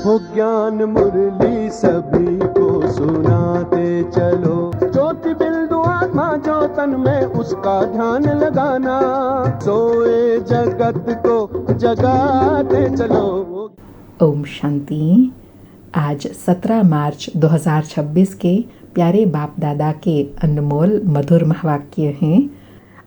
हो ज्ञान मुरली सभी को सुनाते चलो, ज्योति बिंदु आत्मा जो तन में उसका ध्यान लगाना, सोए जगत को जगाते चलो। ओम शांति। आज 17 मार्च 2026 के प्यारे बाप दादा के अनमोल मधुर महावाक्य हैं।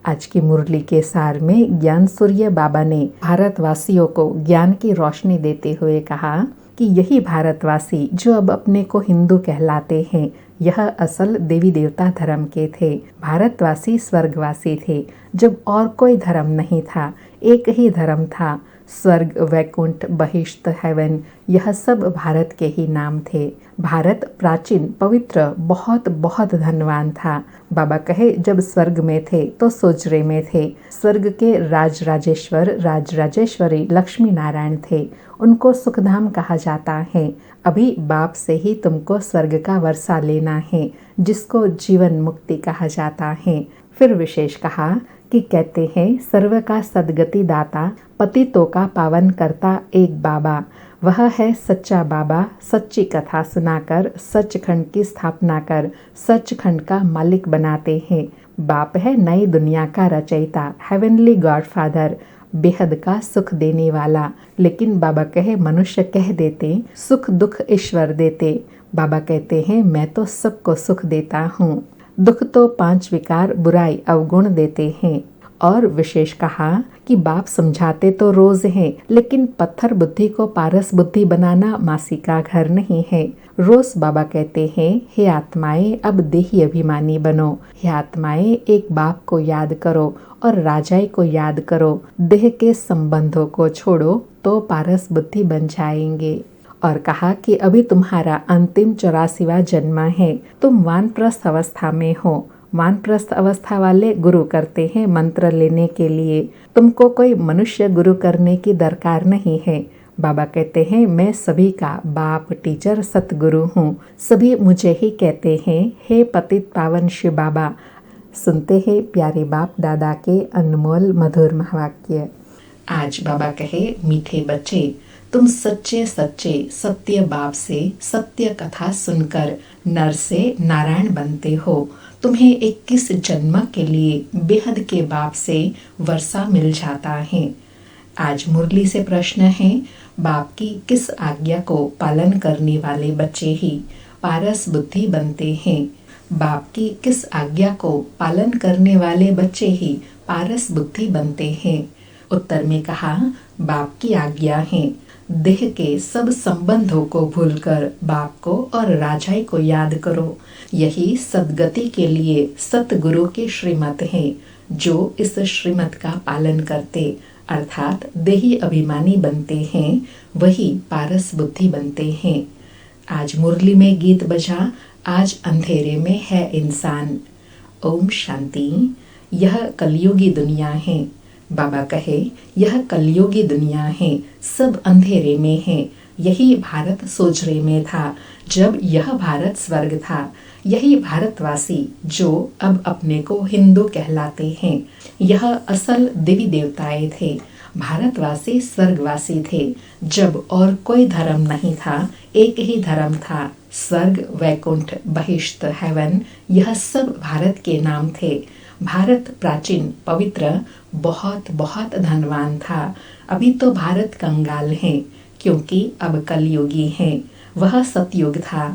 आज की मुरली के सार में ज्ञान सूर्य बाबा ने भारतवासियों को ज्ञान की रोशनी देते हुए कहा कि यही भारतवासी जो अब अपने को हिंदू कहलाते हैं, यह असल देवी देवता धर्म के थे। भारतवासी स्वर्गवासी थे जब और कोई धर्म नहीं था, एक ही धर्म था। स्वर्ग, वैकुंठ, बहिष्ठ, हेवन, यह सब भारत के ही नाम थे। भारत प्राचीन, पवित्र, बहुत बहुत धनवान था। बाबा कहे जब स्वर्ग में थे तो सोजरे में थे। स्वर्ग के राज राजेश्वर, राज राजेश्वरी लक्ष्मी नारायण थे। उनको सुखधाम कहा जाता है। अभी बाप से ही तुमको स्वर्ग का वर्षा लेना है, जिसको जीवन मुक्ति कहा जाता है। फिर विशेष कहा कि कहते हैं सर्व का सदगति दाता, पतितों का पावन करता एक बाबा। वह है सच्चा बाबा। सच्ची कथा सुनाकर सचखंड की स्थापना कर सचखंड का मालिक बनाते हैं। बाप है नई दुनिया का रचयिता, हेवनली गॉड फादर, बेहद का सुख देने वाला। लेकिन बाबा कहे मनुष्य कह देते सुख दुख ईश्वर देते। बाबा कहते हैं मैं तो सबको सुख देता हूँ। दुख तो 5 विकार, बुराई, अवगुण देते हैं। और विशेष कहा कि बाप समझाते तो रोज हैं, लेकिन पत्थर बुद्धि को पारस बुद्धि बनाना मासी का घर नहीं है। रोज बाबा कहते हैं हे आत्माएं अब देही अभिमानी बनो। हे आत्माएं एक बाप को याद करो और राजाई को याद करो। देह के संबंधों को छोड़ो तो पारस बुद्धि बन जाएंगे। और कहा कि अभी तुम्हारा अंतिम 84वां जन्म है। तुम वानप्रस्थ अवस्था में हो। वानप्रस्थ अवस्था वाले गुरु करते हैं मंत्र लेने के लिए। तुमको कोई मनुष्य गुरु करने की दरकार नहीं है। बाबा कहते हैं मैं सभी का बाप, टीचर, सतगुरु हूँ। सभी मुझे ही कहते हैं हे पतित पावन शिव बाबा। सुनते हैं प्यारे बाप दादा के अनमोल मधुर महावाक्य। आज बाबा कहे मीठे बच्चे, तुम सच्चे सच्चे सत्य बाप से सत्य कथा सुनकर नर से नारायण बनते हो। तुम्हें 21 जन्म के लिए बेहद के बाप से वर्षा मिल जाता है। आज मुरली से प्रश्न है, बाप की किस आज्ञा को पालन करने वाले बच्चे ही पारस बुद्धि बनते हैं? बाप की किस आज्ञा को पालन करने वाले बच्चे ही पारस बुद्धि बनते हैं? उत्तर में कहा बाप की आज्ञा है देह के सब संबंधों को भूलकर बाप को और राजाई को याद करो। यही सदगति के लिए सतगुरु की श्रीमत है। जो इस श्रीमत का पालन करते अर्थात देही अभिमानी बनते हैं, वही पारस बुद्धि बनते हैं। आज मुरली में गीत बजा, आज अंधेरे में है इंसान। ओम शांति। यह कलयुगी दुनिया है। बाबा कहे यह कलयुगी दुनिया है, सब अंधेरे में है। यही भारत सोजरे में था जब यह भारत स्वर्ग था। यही भारतवासी जो अब अपने को हिंदू कहलाते हैं, यह असल देवी देवताएं थे। भारतवासी स्वर्गवासी थे जब और कोई धर्म नहीं था, एक ही धर्म था। स्वर्ग, वैकुंठ, बहिष्ठ, हेवन, यह सब भारत के नाम थे। भारत प्राचीन, पवित्र, बहुत बहुत धनवान था। अभी तो भारत कंगाल है, क्योंकि अब कलयुगी है। वह सतयुग था।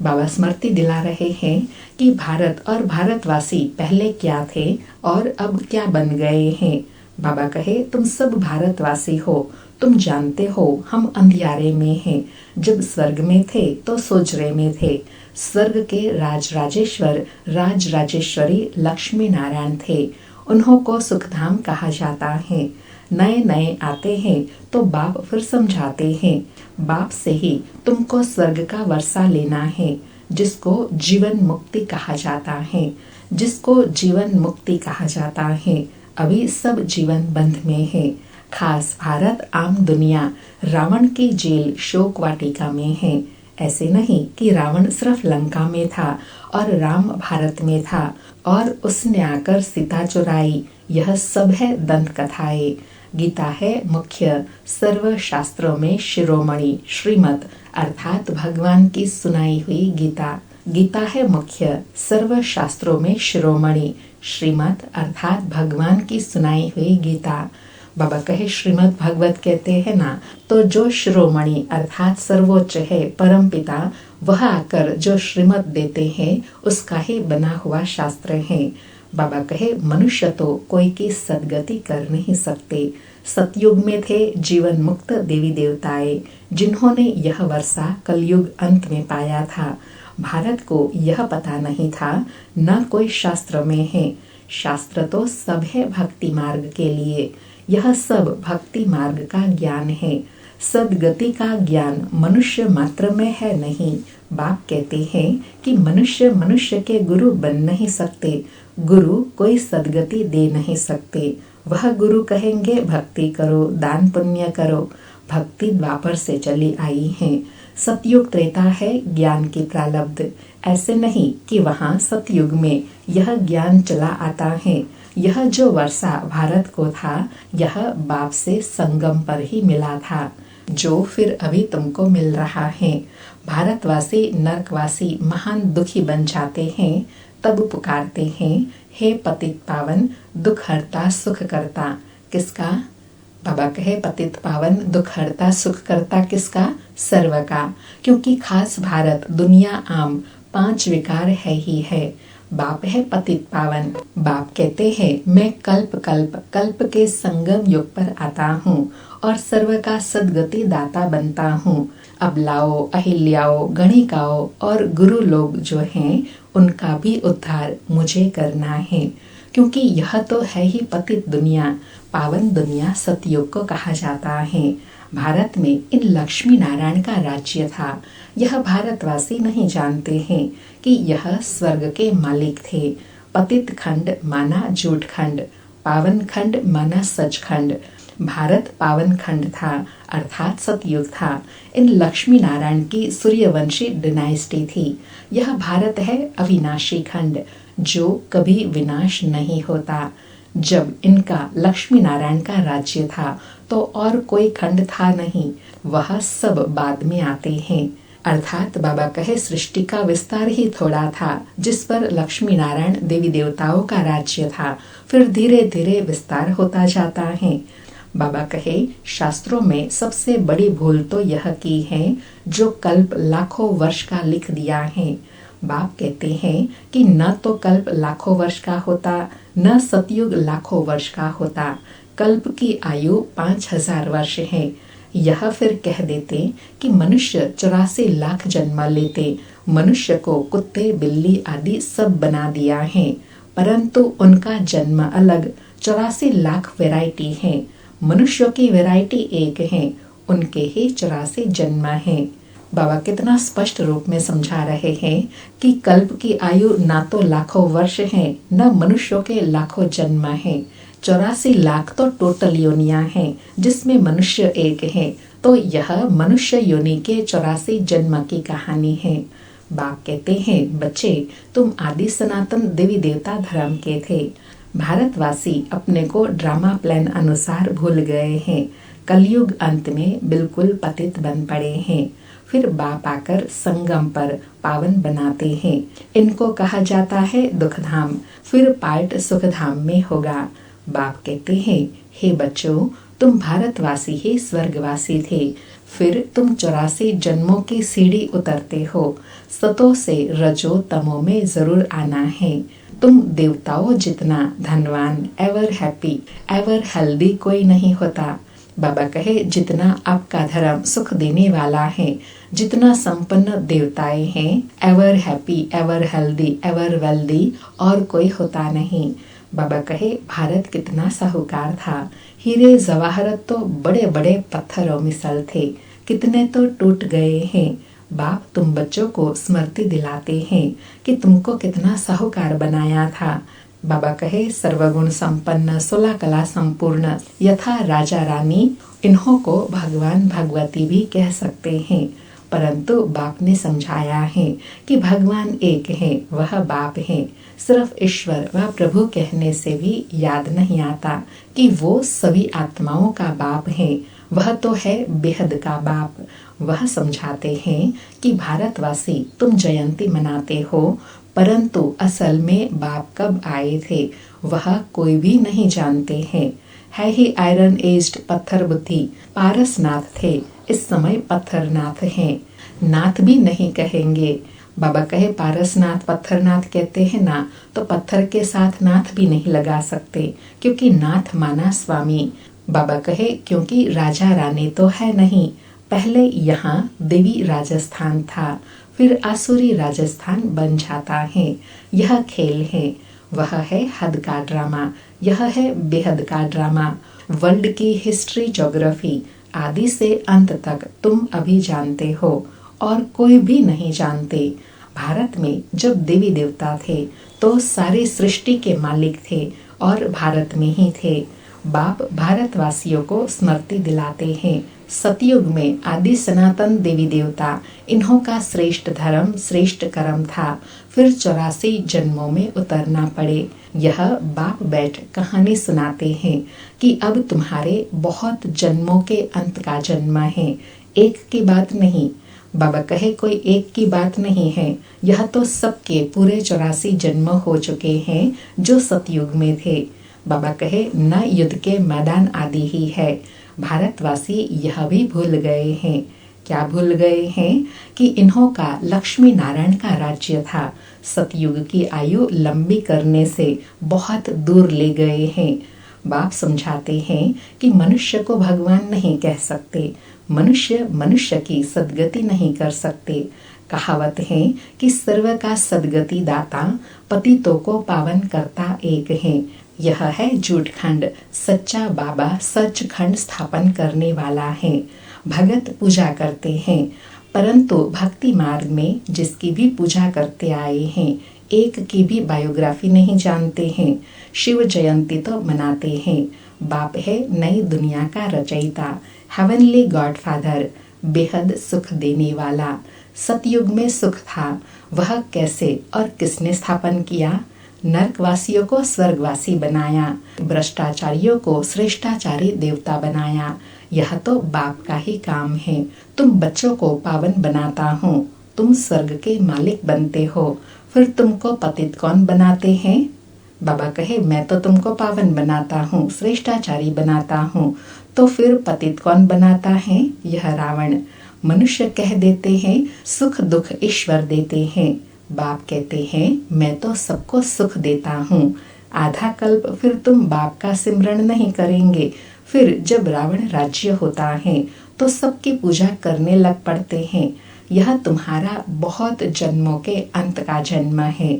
बाबा स्मृति दिला रहे हैं कि भारत और भारतवासी पहले क्या थे और अब क्या बन गए हैं। बाबा कहे तुम सब भारतवासी हो। तुम जानते हो हम अंधियारे में हैं। जब स्वर्ग में थे तो सोजरे में थे। स्वर्ग के राज राजेश्वर, राज राजेश्वरी लक्ष्मी नारायण थे। उन्हों को सुखधाम कहा जाता है। नए नए आते हैं तो बाप फिर समझाते हैं। बाप से ही तुमको स्वर्ग का वर्षा लेना है, जिसको जीवन मुक्ति कहा जाता है। जिसको जीवन मुक्ति कहा जाता है। अभी सब जीवन बंध में है। खास भारत आम दुनिया रावण की जेल शोक वाटिका में है। ऐसे नहीं कि रावण सिर्फ लंका में था और राम भारत में था और उसने आकर सीता चुराई। यह सब है दंत कथाएं। गीता है मुख्य सर्व शास्त्रों में शिरोमणि श्रीमत अर्थात भगवान की सुनाई हुई गीता। गीता है मुख्य सर्व शास्त्रों में शिरोमणि श्रीमत अर्थात भगवान की सुनाई हुई गीता। बाबा कहे श्रीमद् भागवत कहते हैं ना, तो जो शिरोमणि अर्थात सर्वोच्च है परम पिता, वह आकर जो श्रीमद् देते हैं उसका ही बना हुआ शास्त्र है। बाबा कहे मनुष्य तो कोई की सदगति कर नहीं सकते। सतयुग में थे जीवन मुक्त देवी देवताएं, जिन्होंने यह वर्षा कलयुग अंत में पाया था। भारत को यह पता नहीं था, न कोई शास्त्र में है। शास्त्र तो सब है भक्ति मार्ग के लिए। यह सब भक्ति मार्ग का ज्ञान है। सदगति का ज्ञान मनुष्य मात्र में है नहीं। बाप कहते हैं कि मनुष्य मनुष्य के गुरु बन नहीं सकते, गुरु कोई सदगति दे नहीं सकते। वह गुरु कहेंगे भक्ति करो, दान पुण्य करो। भक्ति द्वापर से चली आई है। सतयुग त्रेता है ज्ञान की प्रारब्ध। ऐसे नहीं कि वहाँ सतयुग में यह ज्ञान चला आता है। यह जो वर्षा भारत को था, यह बाप से संगम पर ही मिला था, जो फिर अभी तुमको मिल रहा है। भारतवासी नरकवासी महान दुखी बन जाते हैं, तब पुकारते हैं, हे पतित पावन दुख हरता सुख करता। किसका? बाबा कहे पतित पावन दुख हरता सुख करता किसका? सर्व का। क्योंकि खास भारत दुनिया आम 5 विकार है ही है। बाप है पतित पावन। बाप कहते हैं मैं कल्प कल्प कल्प के संगम युग पर आता हूँ और सर्व का सदगति दाता बनता हूँ। अब लाओ अहिल्याओ गणिकाओ और गुरु लोग जो हैं, उनका भी उद्धार मुझे करना है। क्योंकि यह तो है ही पतित दुनिया, पावन दुनिया सतयुग को कहा जाता है। भारत में इन लक्ष्मी नारायण का राज्य था। यह भारतवासी नहीं जानते हैं कि यह स्वर्ग के मालिक थे। पतित खंड माना झूठ खंड, पावन खंड माना सच खंड। भारत पावन खंड था अर्थात सतयुग था। इन लक्ष्मी नारायण की सूर्यवंशी डिनाइस्टी थी। यह भारत है अविनाशी खंड, जो कभी विनाश नहीं होता। जब इनका लक्ष्मी नारायण का राज्य था तो और कोई खंड था नहीं, वह सब बाद में आते हैं। अर्थात बाबा कहे सृष्टि का विस्तार ही थोड़ा था, जिस पर लक्ष्मी नारायण देवी देवताओं का राज्य था, फिर धीरे धीरे विस्तार होता जाता है। बाबा कहे शास्त्रों में सबसे बड़ी भूल तो यह की है जो कल्प लाखों वर्ष का लिख दिया है। बाप कहते हैं कि न तो कल्प लाखों वर्ष का होता, न सतयुग लाखों वर्ष का होता। कल्प की आयु 5000 वर्ष है। यह फिर कह देते कि मनुष्य 84 लाख जन्म लेते। मनुष्य को कुत्ते बिल्ली आदि सब बना दिया है, परंतु उनका जन्म अलग। 84 लाख वैरायटी है। मनुष्यों की वैरायटी एक है, उनके ही 84 जन्म हैं। बाबा कितना स्पष्ट रूप में समझा रहे हैं कि कल्प की आयु ना तो लाखों वर्ष है, न मनुष्यों के लाखों जन्म है। 84 लाख तो टोटल योनियां हैं, जिसमें मनुष्य एक है। तो यह मनुष्य योनि के 84 जन्म की कहानी है। बाप कहते हैं बच्चे, तुम आदि सनातन देवी देवता धर्म के थे। भारतवासी अपने को ड्रामा प्लान अनुसार भूल गए हैं। कलयुग अंत में बिल्कुल पतित बन पड़े हैं। फिर बाप आकर संगम पर पावन बनाते हैं। इनको कहा जाता है दुखधाम, फिर पार्ट सुखधाम में होगा। बाप कहते हैं हे बच्चों, तुम भारतवासी ही स्वर्गवासी थे, फिर तुम 84 जन्मों की सीढ़ी उतरते हो। सतो से रजो तमो में जरूर आना है। तुम देवताओं जितना धनवान, एवर हैप्पी, एवर हेल्दी कोई नहीं होता। बाबा कहे जितना आपका धर्म सुख देने वाला है, जितना संपन्न देवताएं हैं, ever happy, ever healthy, ever wealthy और कोई होता नहीं। बाबा कहे भारत कितना साहूकार था। हीरे जवाहरत तो बड़े बड़े पत्थरों मिसल थे, कितने तो टूट गए हैं। बाप तुम बच्चों को स्मृति दिलाते हैं कि तुमको कितना साहूकार बनाया था। बाबा कहे सर्वगुण संपन्न 16 कला संपूर्ण यथा राजा रानी, इन्हों को भगवान भगवती भी कह सकते हैं। परंतु बाप ने समझाया है कि भगवान एक है, वह बाप है। सिर्फ ईश्वर व प्रभु कहने से भी याद नहीं आता कि वो सभी आत्माओं का बाप है। वह तो है बेहद का बाप। वह समझाते हैं कि भारतवासी तुम जयंती मनाते हो, परंतु असल में बाप कब आए थे वह कोई भी नहीं जानते हैं। है ही आयरन एज्ड पत्थर बुद्धि, पारसनाथ थे, इस समय पत्थरनाथ हैं। नाथ भी नहीं कहेंगे। बाबा कहे पारसनाथ पत्थरनाथ कहते हैं ना, तो पत्थर के साथ नाथ भी नहीं लगा सकते, क्योंकि नाथ माना स्वामी। बाबा कहे क्योंकि राजा रानी तो है नहीं। पहले यहाँ देवी राजस्थान था, फिर आसुरी राजस्थान बन जाता है। यह खेल है। वह है हद का ड्रामा, यह है बेहद का ड्रामा। वर्ल्ड की हिस्ट्री, ज्योग्राफी आदि से अंत तक तुम अभी जानते हो और कोई भी नहीं जानते। भारत में जब देवी देवता थे तो सारी सृष्टि के मालिक थे और भारत में ही थे। बाप भारतवासियों को स्मृति दिलाते हैं, सतयुग में आदि सनातन देवी देवता, इन्हों का श्रेष्ठ धर्म श्रेष्ठ कर्म था। फिर 84 जन्मों में उतरना पड़े। यह बाप बैठ कहानी सुनाते हैं कि अब तुम्हारे बहुत जन्मों के अंत का जन्म है, एक की बात नहीं। बाबा कहे कोई एक की बात नहीं है, यह तो सबके पूरे 84 जन्म हो चुके हैं जो सतयुग में थे। बाबा कहे न युद्ध के मैदान आदि ही है। भारतवासी यह भी भूल गए हैं। क्या भूल गए हैं कि इन्हों का लक्ष्मी नारायण का राज्य था। सतयुग की आयु लंबी करने से बहुत दूर ले गए हैं। बाप समझाते हैं कि मनुष्य को भगवान नहीं कह सकते, मनुष्य मनुष्य की सद्गति नहीं कर सकते। कहावत है कि सर्व का सद्गति दाता, पतितों को पावन करता एक है। यह है झूठखंड। सच्चा बाबा सचखंड स्थापन करने वाला है। भगत पूजा करते हैं, परंतु भक्ति मार्ग में जिसकी भी पूजा करते आए हैं, एक की भी बायोग्राफी नहीं जानते हैं। शिव जयंती तो मनाते हैं। बाप है नई दुनिया का रचयिता, हेवनली गॉडफादर, बेहद सुख देने वाला। सतयुग में सुख था, वह कैसे और किसने स्थापन किया? नरकवासियों को स्वर्गवासी बनाया, भ्रष्टाचारियों को श्रेष्ठाचारी देवता बनाया। यह तो बाप का ही काम है। तुम बच्चों को पावन बनाता हूँ, तुम स्वर्ग के मालिक बनते हो, फिर तुमको पतित कौन बनाते हैं? बाबा कहे मैं तो तुमको पावन बनाता हूँ, श्रेष्ठाचारी बनाता हूँ, तो फिर पतित कौन बनाता है? यह रावण। मनुष्य कह देते हैं सुख दुख ईश्वर देते हैं। बाप कहते हैं मैं तो सबको सुख देता हूँ। आधा कल्प फिर तुम बाप का सिमरण नहीं करेंगे। फिर जब रावण राज्य होता है तो सबकी पूजा करने लग पड़ते हैं। यह तुम्हारा बहुत जन्मों के अंत का जन्म है।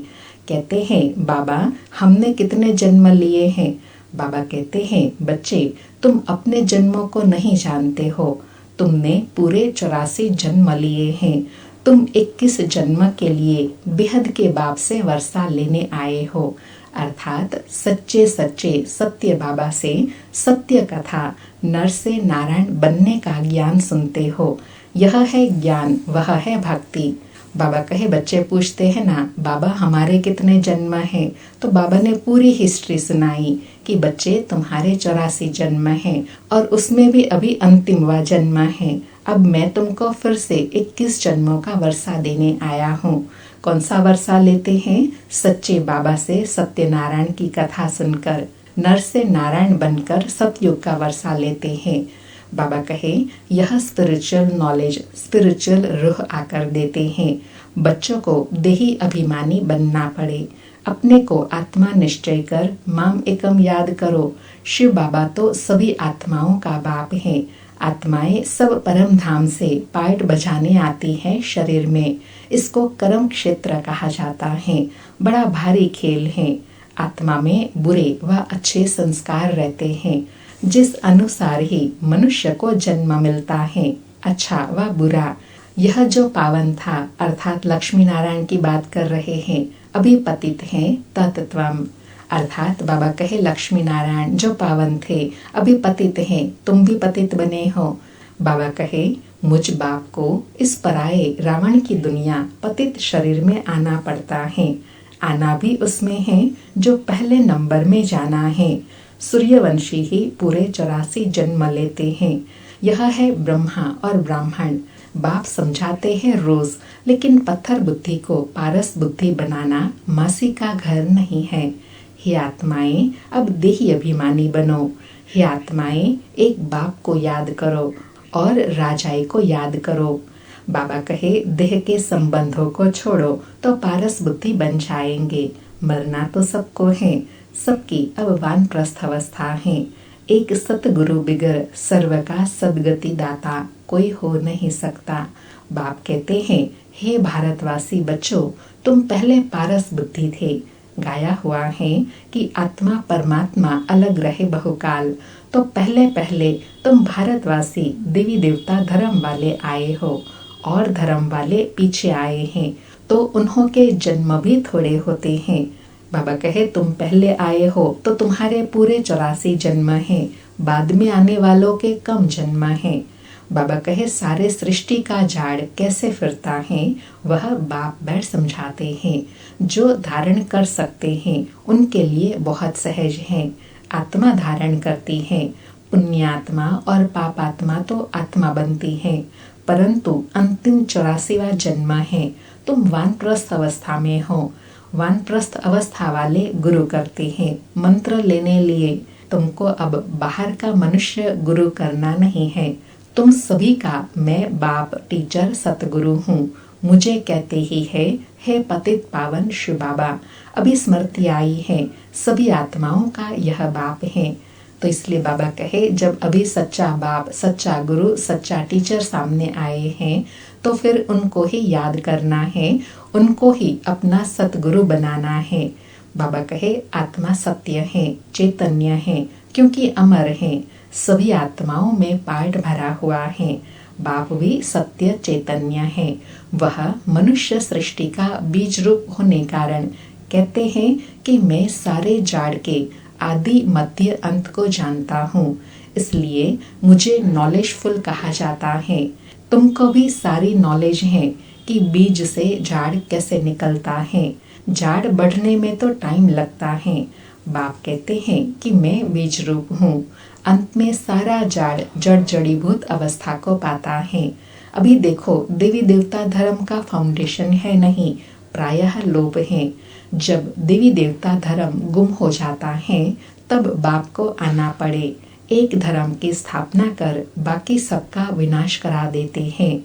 कहते हैं बाबा हमने कितने जन्म लिए हैं? बाबा कहते हैं बच्चे तुम अपने जन्मों को नहीं जानते हो। तुमने पूरे 84 जन्म लिए हैं। तुम 21 जन्म के लिए बेहद के बाप से वर्षा लेने आए हो, अर्थात सच्चे सच्चे सत्य बाबा से सत्य कथा नर से नारायण बनने का ज्ञान सुनते हो। यह है ज्ञान, वह है भक्ति। बाबा कहे बच्चे पूछते हैं ना बाबा हमारे कितने जन्म हैं, तो बाबा ने पूरी हिस्ट्री सुनाई कि बच्चे तुम्हारे 84 जन्म हैं और उसमें भी अभी अंतिमवा जन्म है। अब मैं तुमको फिर से 21 जन्मों का वर्षा देने आया हूँ। कौन सा वर्षा लेते हैं? सच्चे बाबा से सत्यनारायण की कथा सुनकर नर से नारायण बनकर सतयुग का वर्षा लेते हैं। बाबा कहे यह स्पिरिचुअल नॉलेज, स्पिरिचुअल रूह आकर देते हैं। बच्चों को देही अभिमानी बनना पड़े। अपने को आत्मा निश्चय कर माम एकम याद करो। शिव बाबा तो सभी आत्माओं का बाप है। आत्माएं सब परम धाम से पाइट बजाने आती हैं शरीर में। इसको कर्म क्षेत्र कहा जाता है। बड़ा भारी खेल है। आत्मा में बुरे व अच्छे संस्कार रहते हैं। जिस अनुसार ही मनुष्य को जन्म मिलता है, अच्छा व बुरा। यह जो पावन था अर्थात लक्ष्मी नारायण की बात कर रहे हैं, अभी पतित हैं तत्त्वम, अर्थात बाबा कहे लक्ष्मी नारायण जो पावन थे अभी पतित हैं, तुम भी पतित बने हो। बाबा कहे मुझ बाप को इस पराये रावण की दुनिया पतित शरीर में आना पड़ता है। आना भी उसमें है जो पहले नंबर में जाना है। सूर्यवंशी ही पूरे 84 जन्म लेते हैं। यह है ब्रह्मा और ब्राह्मण। बाप समझाते हैं रोज, लेकिन पत्थर बुद्धि को पारस बुद्धि बनाना मासी का घर नहीं है। हे आत्माएं, अब देही अभिमानी बनो। हे आत्माएं, एक बाप को याद करो और राजाई को याद करो। बाबा कहे देह के संबंधों को छोड़ो तो पारस बुद्धि बन जाएंगे। मरना तो सबको है, सबकी अब वानप्रस्थ अवस्था है। एक सतगुरु बिगर सर्व का सदगति दाता कोई हो नहीं सकता। बाप कहते हैं, हे भारतवासी बच्चों, तुम पहले पारस बुद्धि थे। गाया हुआ है कि आत्मा परमात्मा अलग रहे बहुकाल। तो पहले पहले तुम भारतवासी देवी देवता धर्म वाले आए हो और धर्म वाले पीछे आए हैं, तो उन्हों के जन्म भी थोड़े होते हैं। बाबा कहे तुम पहले आए हो तो तुम्हारे पूरे 84 जन्म हैं, बाद में आने वालों के कम जन्म हैं। बाबा कहे सारे सृष्टि का झाड़ कैसे फिरता है वह बाप बैठ समझाते हैं। जो धारण कर सकते हैं उनके लिए बहुत सहज है। आत्मा धारण करती है। पुण्यात्मा और पापात्मा तो आत्मा बनती है, परंतु अंतिम 84वां जन्म है। तुम वानप्रस्थ अवस्था में हो। वानप्रस्थ अवस्था वाले गुरु करते हैं। मंत्र लेने लिए तुमको अब बाहर का मनुष्य गुरु करना नहीं है। तुम सभी का मैं बाप टीचर सतगुरु हूँ। मुझे कहते ही है, हे पतित पावन शिव बाबा। अभी स्मृति आई है, सभी आत्माओं का यह बाप है। तो इसलिए बाबा कहे जब अभी सच्चा बाप, सच्चा गुरु, सच्चा टीचर सामने आए हैं तो फिर उनको ही याद करना है, उनको ही अपना सतगुरु बनाना है। बाबा कहे आत्मा सत्य है, चैतन्य है, क्योंकि अमर है। सभी आत्माओं में पार्ट भरा हुआ है। बाप भी सत्य चैतन्य है। वह मनुष्य सृष्टि का बीज रूप होने कारण कहते हैं कि मैं सारे जाड़ के आदि मध्य अंत को जानता हूँ, इसलिए मुझे नॉलेजफुल कहा जाता है। तुमको भी सारी नॉलेज है कि बीज से झाड़ कैसे निकलता है। झाड़ बढ़ने में तो टाइम लगता है। बाप कहते हैं कि मैं बीज रूप हूँ। अंत में सारा झाड़ जड़ जड़ीभूत अवस्था को पाता है। अभी देखो देवी देवता धर्म का फाउंडेशन है नहीं, प्रायः लोप है। जब देवी देवता धर्म गुम हो जाता है तब बाप को आना पड़े। एक धर्म की स्थापना कर बाकी सबका विनाश करा देते हैं।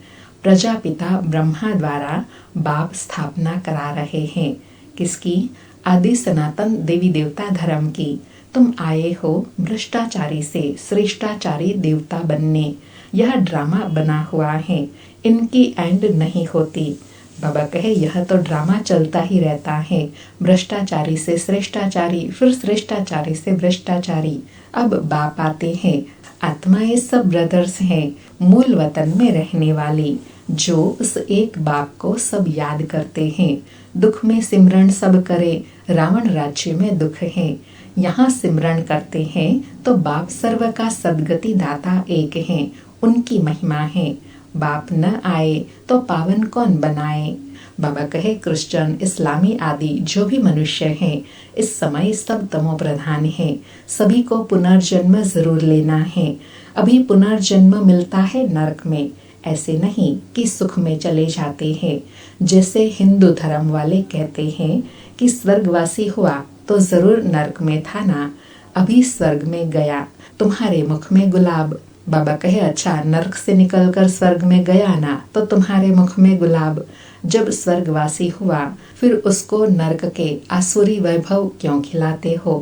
प्रजापिता ब्रह्मा द्वारा बाप स्थापना करा रहे हैं। किसकी? आदि सनातन देवी देवता धर्म की। तुम आए हो भ्रष्टाचारी से श्रेष्ठाचारी देवता बनने। यह ड्रामा बना हुआ है, इनकी एंड नहीं होती। बाबा कहे यह तो ड्रामा चलता ही रहता है। भ्रष्टाचारी से श्रेष्ठाचारी, फिर श्रेष्ठाचारी से भ्रष्टाचारी। अब बाप आते हैं। आत्माएं सब ब्रदर्स हैं, मूल वतन में रहने वाली, जो उस एक बाप को सब याद करते हैं। दुख में सिमरन सब करे, रावण राज्य में दुख है। यहाँ सिमरन करते हैं तो बाप सर्व का सदगति दाता एक हैं, उनकी महिमा है। बाप न आए तो पावन कौन बनाए। बाबा कहे क्रिश्चियन, इस्लामी आदि जो भी मनुष्य हैं इस समय सब तमो प्रधान है। सभी को पुनर्जन्म जरूर लेना है। अभी पुनर्जन्म मिलता है नरक में, ऐसे नहीं कि सुख में चले जाते हैं। जैसे हिंदू धर्म वाले कहते हैं कि स्वर्गवासी हुआ तो जरूर नरक में था ना, अभी स्वर्ग में गया, तुम्हारे मुख में गुलाब। बाबा कहे अच्छा, नरक से निकलकर स्वर्ग में गया ना तो तुम्हारे मुख में गुलाब। जब स्वर्गवासी हुआ फिर उसको नरक के आसुरी वैभव क्यों खिलाते हो?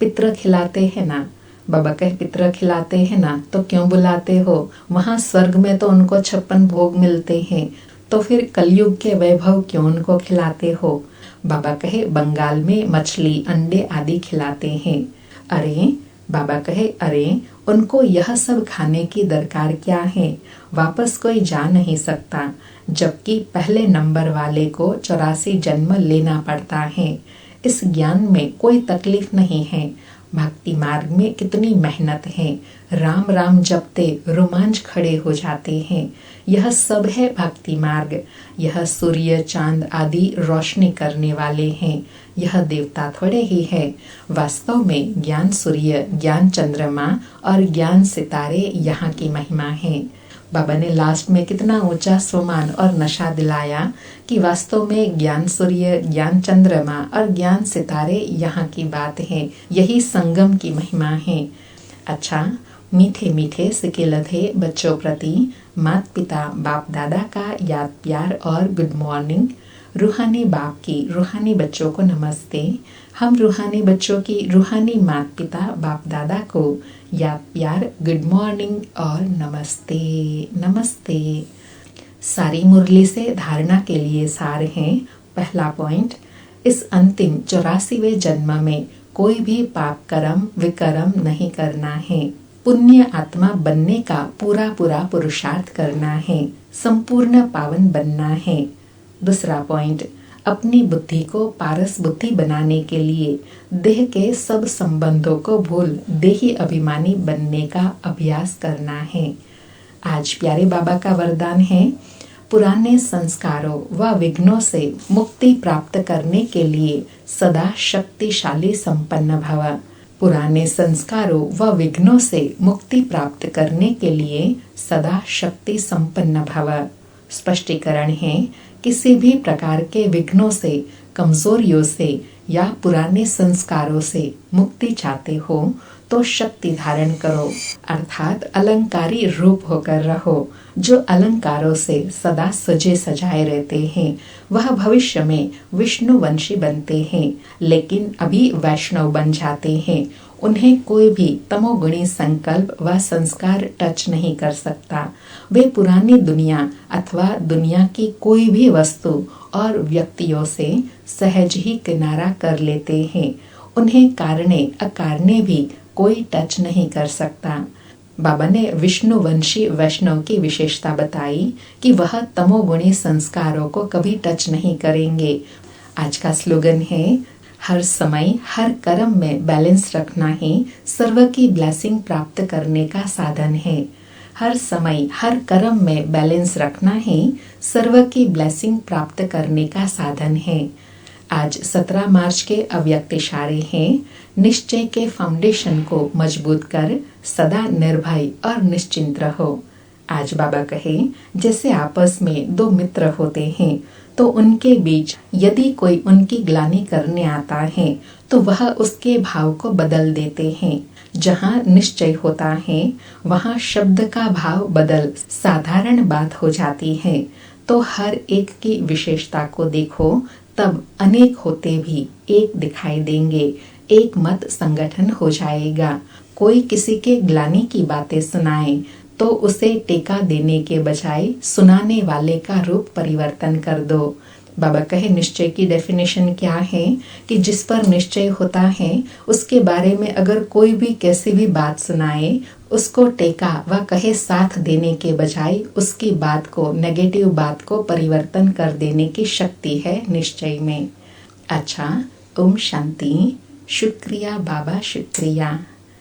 पितृ खिलाते हैं ना। बाबा कहे पितृ खिलाते हैं ना तो क्यों बुलाते हो? वहाँ स्वर्ग में तो उनको 56 भोग मिलते हैं, तो फिर कलयुग के वैभव क्यों उनको खिलाते हो? बाबा कहे बंगाल में मछली अंडे आदि खिलाते हैं। अरे बाबा कहे अरे उनको यह सब खाने की दरकार क्या है? वापस कोई जा नहीं सकता, जबकि पहले नंबर वाले को 84 जन्म लेना पड़ता है। इस ज्ञान में कोई तकलीफ नहीं है। भक्ति मार्ग में कितनी मेहनत है। राम राम जपते रोमांच खड़े हो जाते हैं। यह सब है भक्ति मार्ग। यह सूर्य चांद आदि रोशनी करने वाले हैं। यह देवता थोड़े ही है। वास्तव में ज्ञान सूर्य, ज्ञान चंद्रमा और ज्ञान सितारे यहाँ की महिमा है। बाबा ने लास्ट में कितना ऊंचा स्वमान और नशा दिलाया कि वास्तव में ज्ञान सूर्य, ज्ञान चंद्रमा और ज्ञान सितारे यहाँ की बात है। यही संगम की महिमा है। अच्छा, मीठे मीठे सिके लधे बच्चों प्रति माता पिता बाप दादा का याद प्यार और गुड मॉर्निंग। रूहानी बाप की रूहानी बच्चों को नमस्ते। हम रूहानी बच्चों की रूहानी माता पिता बाप दादा को याद प्यार, गुड मॉर्निंग और नमस्ते नमस्ते। सारी मुरली से धारणा के लिए सार हैं। पहला पॉइंट, इस अंतिम 84वें जन्म में कोई भी पाप कर्म विकर्म नहीं करना है। पुण्य आत्मा बनने का पूरा पूरा पुरुषार्थ करना है। संपूर्ण पावन बनना है। दूसरा पॉइंट, अपनी बुद्धि को पारस बुद्धि बनाने के लिए देह के सब संबंधों को भूल देही अभिमानी बनने का अभ्यास करना है। आज प्यारे बाबा का वरदान है, पुराने संस्कारों व विघ्नों से मुक्ति प्राप्त करने के लिए सदा शक्तिशाली संपन्न भव। पुराने संस्कारों व विघ्नों से मुक्ति प्राप्त करने के लिए सदा शक्ति संपन्न भव। स्पष्टीकरण है, किसी भी प्रकार के विघ्नों से, कमजोरियों से या पुराने संस्कारों से मुक्ति चाहते हो तो शक्ति धारण करो, अर्थात अलंकारी रूप होकर रहो। जो अलंकारों से सदा सजे सजाए रहते हैं वह भविष्य में विष्णुवंशी बनते हैं, लेकिन अभी वैष्णव बन जाते हैं। उन्हें कोई भी तमोगुणी संकल्प व संस्कार टच नहीं कर सकता। वे पुरानी दुनिया अथवा दुनिया की कोई भी वस्तु और व्यक्तियों से सहज ही किनारा कर लेते हैं। उन्हें कारणे अकारणे भी कोई टच नहीं कर सकता। बाबा ने विष्णुवंशी वैष्णव की विशेषता बताई कि वह तमोगुणी संस्कारों को कभी टच नहीं करेंगे। आज का स्लोगन है, हर समय हर कर्म में बैलेंस रखना ही सर्व की ब्लेसिंग प्राप्त करने का साधन है। हर समय हर कर्म में बैलेंस रखना ही सर्व की ब्लेसिंग प्राप्त करने का साधन है। आज 17 मार्च के अव्यक्त इशारे हैं, निश्चय के फाउंडेशन को मजबूत कर सदा निर्भय और निश्चिंत रहो। आज बाबा कहे, जैसे आपस में दो मित्र होते हैं तो उनके बीच यदि कोई उनकी ग्लानि करने आता है तो वह उसके भाव को बदल देते हैं। जहाँ निश्चय होता है वहाँ शब्द का भाव बदल साधारण बात हो जाती है। तो हर एक की विशेषता को देखो, तब अनेक होते भी एक दिखाई देंगे। एक मत संगठन हो जाएगा। कोई किसी के ग्लानि की बातें सुनाए तो उसे टेका देने के बजाय सुनाने वाले का रूप परिवर्तन कर दो। बाबा कहे, निश्चय की डेफिनेशन क्या है कि जिस पर निश्चय होता है उसके बारे में अगर कोई भी कैसी भी बात सुनाए, उसको टेका व कहे साथ देने के बजाय उसकी बात को, नेगेटिव बात को परिवर्तन कर देने की शक्ति है निश्चय में। अच्छा, ओम शांति। शुक्रिया बाबा, शुक्रिया।